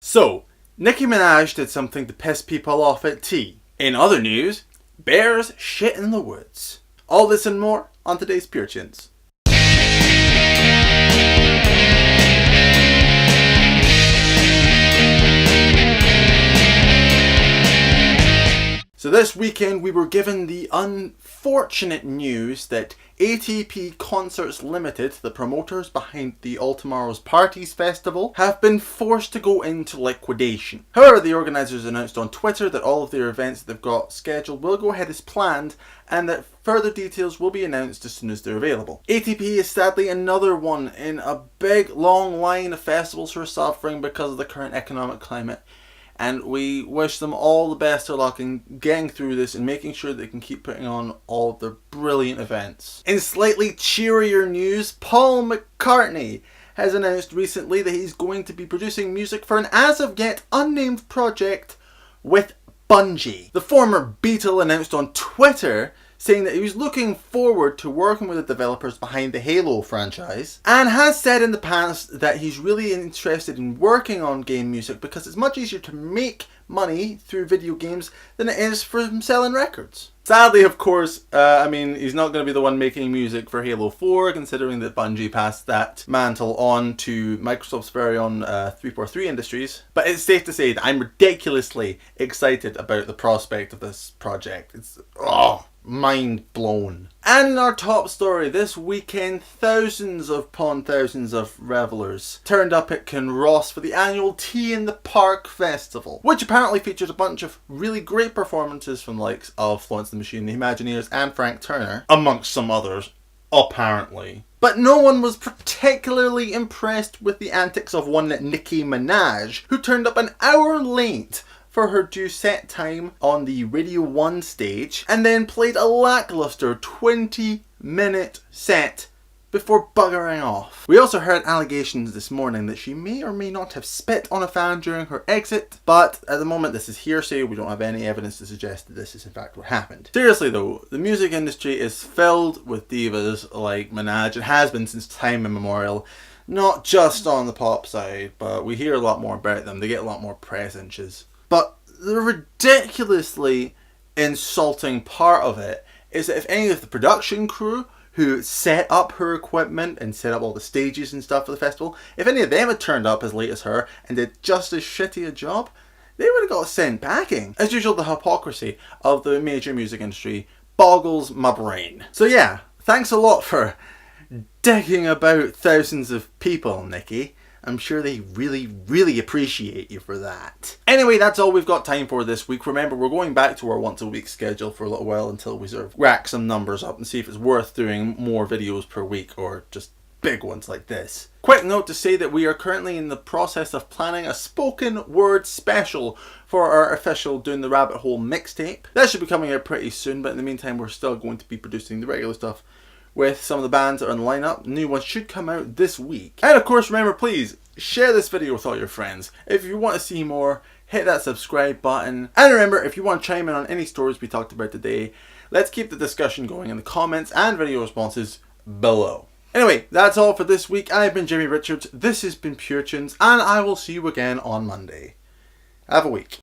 So, Nicki Minaj did something to piss people off at tea. In other news, bears shit in the woods. All this and more on today's Pure Tunes. So this weekend we were given the unfortunate news that ATP Concerts Limited, the promoters behind the All Tomorrow's Parties festival, have been forced to go into liquidation. However, the organisers announced on Twitter that all of their events that they've got scheduled will go ahead as planned and that further details will be announced as soon as they're available. ATP is sadly another one in a big long line of festivals who are suffering because of the current economic climate. And we wish them all the best of luck in getting through this and making sure they can keep putting on all of their brilliant events. In slightly cheerier news, Paul McCartney has announced recently that he's going to be producing music for an as of yet unnamed project with Bungie. The former Beatle announced on Twitter saying that he was looking forward to working with the developers behind the Halo franchise, and has said in the past that he's really interested in working on game music because it's much easier to make money through video games than it is from selling records. Sadly, of course, he's not going to be the one making music for Halo 4, considering that Bungie passed that mantle on to Microsoft's very own 343 Industries. But it's safe to say that I'm ridiculously excited about the prospect of this project. It's mind blown. And in our top story this weekend, thousands upon thousands of revellers turned up at Kinross for the annual Tea in the Park festival, which apparently featured a bunch of really great performances from the likes of Florence and the Machine, the Imagineers and Frank Turner, amongst some others, apparently. But no one was particularly impressed with the antics of one Nicki Minaj, who turned up an hour late for her due set time on the Radio 1 stage, and then played a lackluster 20-minute set before buggering off. We also heard allegations this morning that she may or may not have spit on a fan during her exit, but at the moment this is hearsay. We don't have any evidence to suggest that this is in fact what happened. Seriously though, the music industry is filled with divas like Minaj. It has been since time immemorial. Not just on the pop side, but we hear a lot more about them. They get a lot more press inches. But the ridiculously insulting part of it is that if any of the production crew who set up her equipment and set up all the stages and stuff for the festival, if any of them had turned up as late as her and did just as shitty a job, they would have got sent packing. As usual, the hypocrisy of the major music industry boggles my brain. So yeah, thanks a lot for digging about thousands of people, Nicki. I'm sure they really, really appreciate you for that. Anyway, that's all we've got time for this week. Remember, we're going back to our once a week schedule for a little while until we sort of rack some numbers up and see if it's worth doing more videos per week or just big ones like this. Quick note to say that we are currently in the process of planning a spoken word special for our official Down the Rabbit Hole mixtape. That should be coming out pretty soon, but in the meantime we're still going to be producing the regular stuff with some of the bands that are in the lineup. New ones should come out this week. And of course, remember, please share this video with all your friends. If you want to see more, hit that subscribe button. And remember, if you want to chime in on any stories we talked about today, let's keep the discussion going in the comments and video responses below. Anyway, that's all for this week. I've been Jimmy Richards, this has been Pure Tunes, and I will see you again on Monday. Have a week.